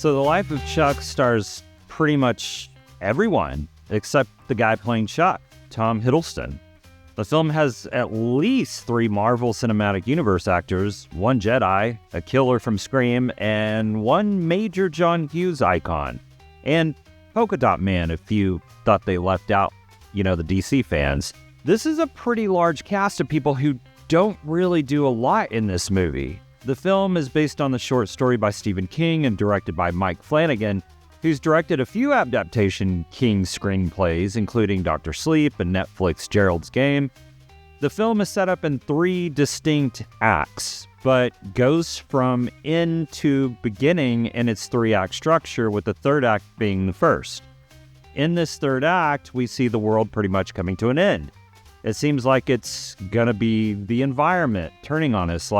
So The Life of Chuck stars pretty much everyone except the guy playing Chuck, Tom Hiddleston. The film has at least 3 Marvel Cinematic Universe actors, 1 Jedi, a killer from Scream, and 1 major John Hughes icon. And Polka Dot Man, if you thought they left out, the DC fans. This is a pretty large cast of people who don't really do a lot in this movie. The film is based on the short story by Stephen King and directed by Mike Flanagan, who's directed a few adaptation King screenplays, including Dr. Sleep and Netflix Gerald's Game. The film is set up in 3 distinct acts, but goes from end to beginning in its 3-act structure, with the 3rd act being the first. In this 3rd act, we see the world pretty much coming to an end. It seems like it's gonna be the environment turning on us,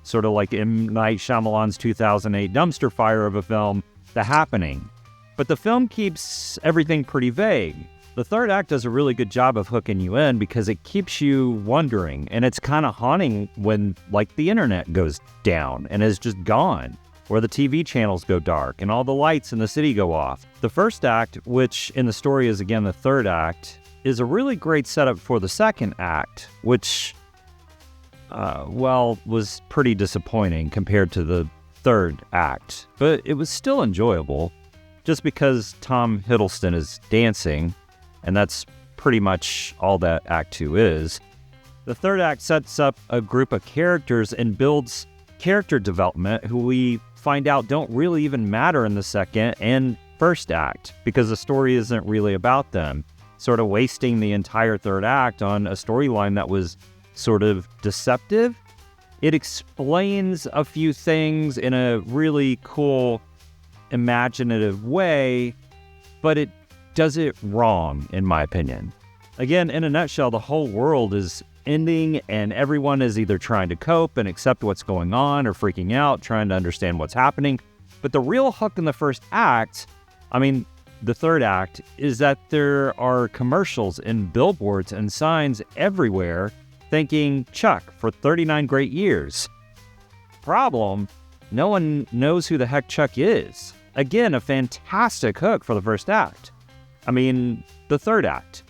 sort of like M. Night Shyamalan's 2008 dumpster fire of a film, The Happening. But the film keeps everything pretty vague. The 3rd act does a really good job of hooking you in because it keeps you wondering, and it's kind of haunting when, the internet goes down and is just gone, or the TV channels go dark and all the lights in the city go off. The 1st act, which in the story is again the 3rd act, is a really great setup for the 2nd act, which, was pretty disappointing compared to the 3rd act. But it was still enjoyable, just because Tom Hiddleston is dancing, and that's pretty much all that Act 2 is. The 3rd act sets up a group of characters and builds character development who we find out don't really even matter in the 2nd and 1st act, because the story isn't really about them, sort of wasting the entire 3rd act on a storyline that was sort of deceptive. It explains a few things in a really cool, imaginative way, but it does it wrong, in my opinion. Again, in a nutshell, the whole world is ending and everyone is either trying to cope and accept what's going on or freaking out, trying to understand what's happening. But the real hook in the 1st act, the 3rd act, is that there are commercials and billboards and signs everywhere thanking Chuck for 39 great years. Problem, no one knows who the heck Chuck is. Again, a fantastic hook for the 1st act. The 3rd act,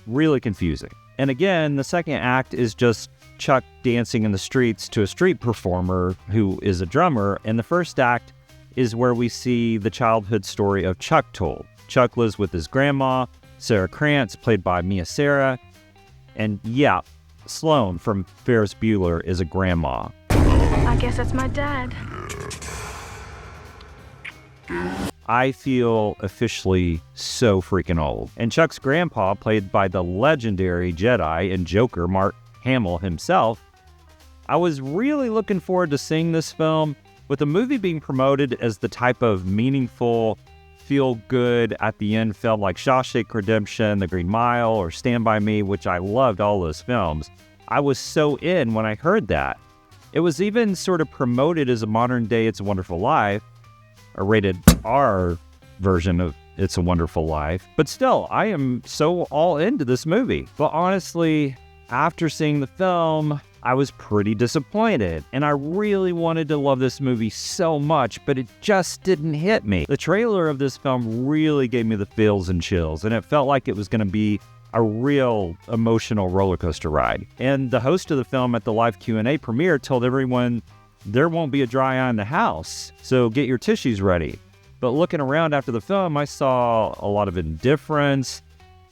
really confusing. And again, the 2nd act is just Chuck dancing in the streets to a street performer who is a drummer, and the 1st act is where we see the childhood story of Chuck told. Chuck lives with his grandma, Sarah Krantz, played by Mia Sara, and Sloane from Ferris Bueller is a grandma. I guess that's my dad. I feel officially so freaking old. And Chuck's grandpa, played by the legendary Jedi and Joker Mark Hamill himself. I was really looking forward to seeing this film, with the movie being promoted as the type of meaningful, feel-good at the end film like Shawshank Redemption, The Green Mile, or Stand By Me, which I loved all those films. I was so in when I heard that. It was even sort of promoted as a modern-day It's a Wonderful Life, a rated R version of It's a Wonderful Life. But still, I am so all into this movie. But honestly, after seeing the film, I was pretty disappointed, and I really wanted to love this movie so much, but it just didn't hit me. The trailer of this film really gave me the feels and chills, and it felt like it was going to be a real emotional roller coaster ride. And the host of the film at the live Q&A premiere told everyone there won't be a dry eye in the house, so get your tissues ready. But looking around after the film, I saw a lot of indifference,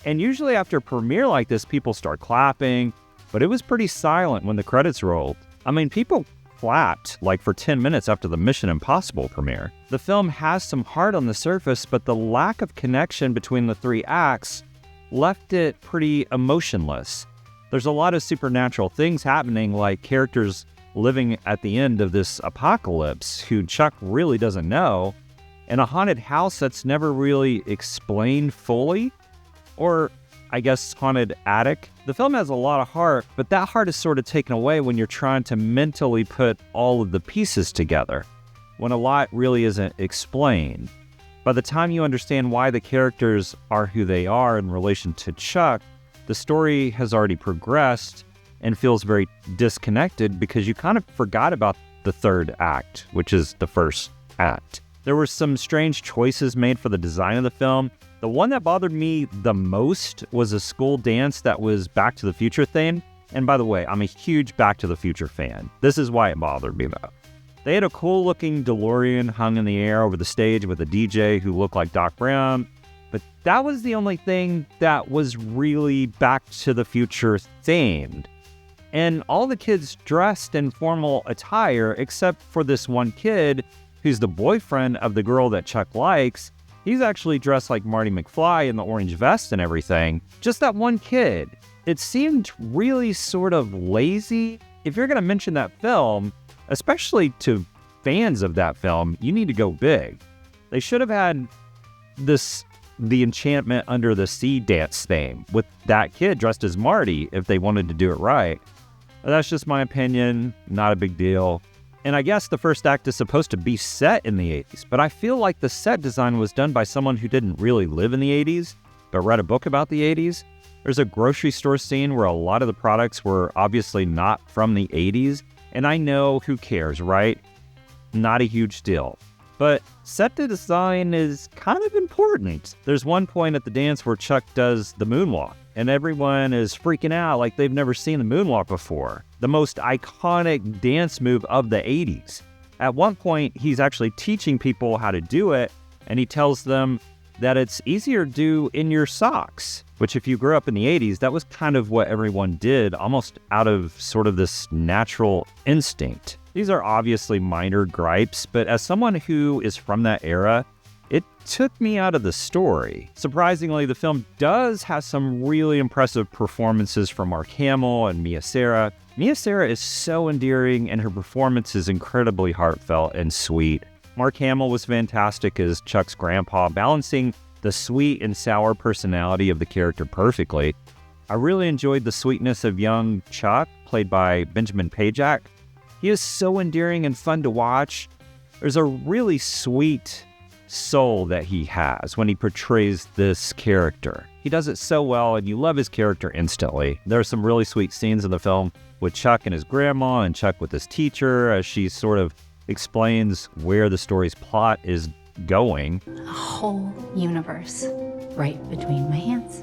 and usually after a premiere like this, people start clapping, but it was pretty silent when the credits rolled. People clapped for 10 minutes after the Mission Impossible premiere. The film has some heart on the surface, but the lack of connection between the 3 acts left it pretty emotionless. There's a lot of supernatural things happening, like characters living at the end of this apocalypse who Chuck really doesn't know, and a haunted house that's never really explained fully, or I guess haunted attic. The film has a lot of heart, but that heart is sort of taken away when you're trying to mentally put all of the pieces together, when a lot really isn't explained. By the time you understand why the characters are who they are in relation to Chuck, the story has already progressed and feels very disconnected because you kind of forgot about the 3rd act, which is the 1st act. There were some strange choices made for the design of the film. The one that bothered me the most was a school dance that was Back to the Future themed. And by the way, I'm a huge Back to the Future fan. This is why it bothered me though. They had a cool looking DeLorean hung in the air over the stage with a DJ who looked like Doc Brown. But that was the only thing that was really Back to the Future themed. And all the kids dressed in formal attire except for this one kid who's the boyfriend of the girl that Chuck likes. He's actually dressed like Marty McFly in the orange vest and everything. Just that one kid. It seemed really sort of lazy. If you're going to mention that film, especially to fans of that film, you need to go big. They should have had the Enchantment Under the Sea dance theme with that kid dressed as Marty if they wanted to do it right. But that's just my opinion, not a big deal. And I guess the first act is supposed to be set in the 80s, but I feel like the set design was done by someone who didn't really live in the 80s, but read a book about the 80s. There's a grocery store scene where a lot of the products were obviously not from the 80s, and I know, who cares, right? Not a huge deal. But set design is kind of important. There's one point at the dance where Chuck does the moonwalk, and everyone is freaking out like they've never seen the moonwalk before. The most iconic dance move of the 80s. At one point, he's actually teaching people how to do it, and he tells them that it's easier to do in your socks, which if you grew up in the 80s, that was kind of what everyone did, almost out of sort of this natural instinct. These are obviously minor gripes, but as someone who is from that era, it took me out of the story. Surprisingly, the film does have some really impressive performances from Mark Hamill and Mia Sara. Mia Sara is so endearing, and her performance is incredibly heartfelt and sweet. Mark Hamill was fantastic as Chuck's grandpa, balancing the sweet and sour personality of the character perfectly. I really enjoyed the sweetness of young Chuck, played by Benjamin Pajak. He is so endearing and fun to watch. There's a really sweet soul that he has when he portrays this character. He does it so well, and you love his character instantly. There are some really sweet scenes in the film with Chuck and his grandma and Chuck with his teacher as she sort of explains where the story's plot is going. A whole universe right between my hands.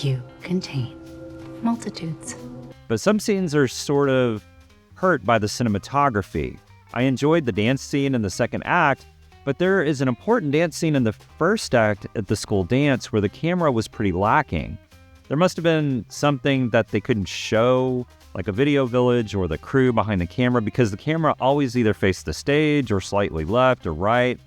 You contain multitudes. But some scenes are sort of hurt by the cinematography. I enjoyed the dance scene in the second act, but there is an important dance scene in the first act at the school dance where the camera was pretty lacking. There must have been something that they couldn't show, like a video village or the crew behind the camera, because the camera always either faced the stage or slightly left or right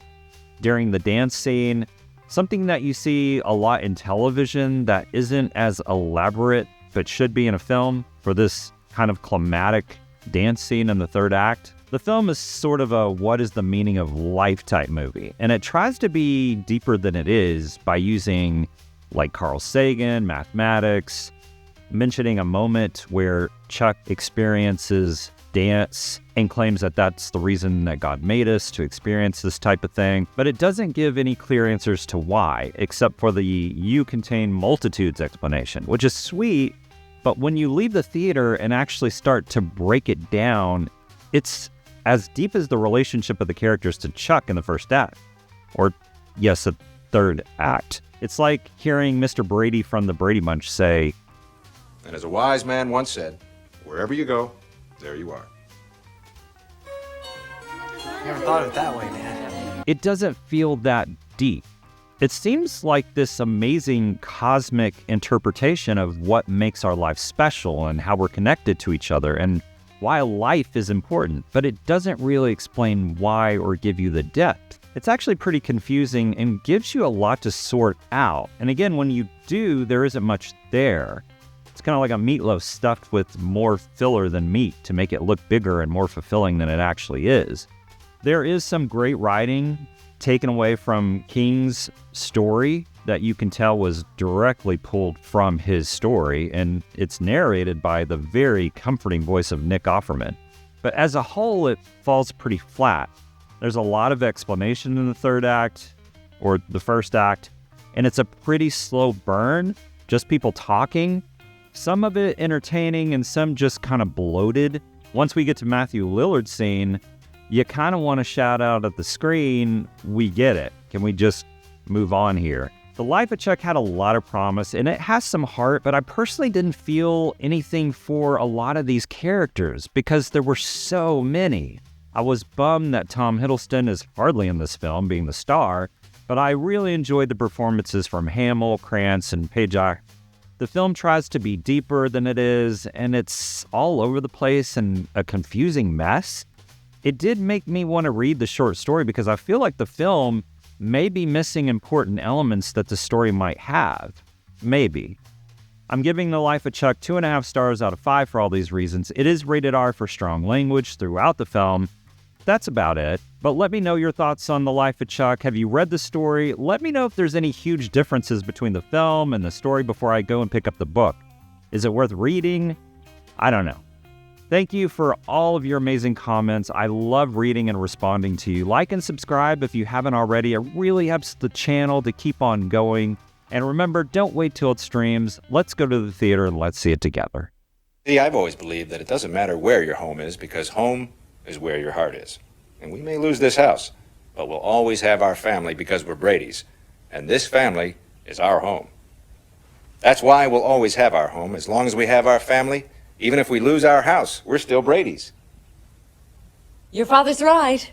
during the dance scene. Something that you see a lot in television that isn't as elaborate but should be in a film for this kind of climatic dance scene in the third act. The film is sort of a what is the meaning of life type movie, and it tries to be deeper than it is by using like Carl Sagan, mathematics, mentioning a moment where Chuck experiences dance and claims that that's the reason that God made us to experience this type of thing. But it doesn't give any clear answers to why, except for the you contain multitudes explanation, which is sweet. But when you leave the theater and actually start to break it down, it's as deep as the relationship of the characters to Chuck in the first act. Or, yes, the third act. It's like hearing Mr. Brady from the Brady Bunch say, and as a wise man once said, wherever you go, there you are. Never thought of it that way, man. It doesn't feel that deep. It seems like this amazing cosmic interpretation of what makes our life special and how we're connected to each other and why life is important, but it doesn't really explain why or give you the depth. It's actually pretty confusing and gives you a lot to sort out. And again, when you do, there isn't much there. It's kind of like a meatloaf stuffed with more filler than meat to make it look bigger and more fulfilling than it actually is. There is some great writing taken away from King's story that you can tell was directly pulled from his story, and it's narrated by the very comforting voice of Nick Offerman. But as a whole, it falls pretty flat. There's a lot of explanation in the third act, or the first act, and it's a pretty slow burn, just people talking. Some of it entertaining and some just kind of bloated. Once we get to Matthew Lillard's scene, you kind of want to shout out at the screen, we get it. Can we just move on here? The Life of Chuck had a lot of promise, and it has some heart, but I personally didn't feel anything for a lot of these characters because there were so many. I was bummed that Tom Hiddleston is hardly in this film, being the star, but I really enjoyed the performances from Hamill, Krantz, and Pejak. The film tries to be deeper than it is, and it's all over the place and a confusing mess. It did make me want to read the short story because I feel like the film may be missing important elements that the story might have. Maybe. I'm giving The Life of Chuck 2.5 stars out of 5 for all these reasons. It is rated R for strong language throughout the film. That's about it. But let me know your thoughts on The Life of Chuck. Have you read the story? Let me know if there's any huge differences between the film and the story before I go and pick up the book. Is it worth reading? I don't know. Thank you for all of your amazing comments. I love reading and responding to you. Like and subscribe if you haven't already. It really helps the channel to keep on going. And remember, don't wait till it streams. Let's go to the theater and let's see it together. See, I've always believed that it doesn't matter where your home is because home is where your heart is. And we may lose this house, but we'll always have our family because we're Brady's. And this family is our home. That's why we'll always have our home. As long as we have our family, even if we lose our house, we're still Brady's. Your father's right.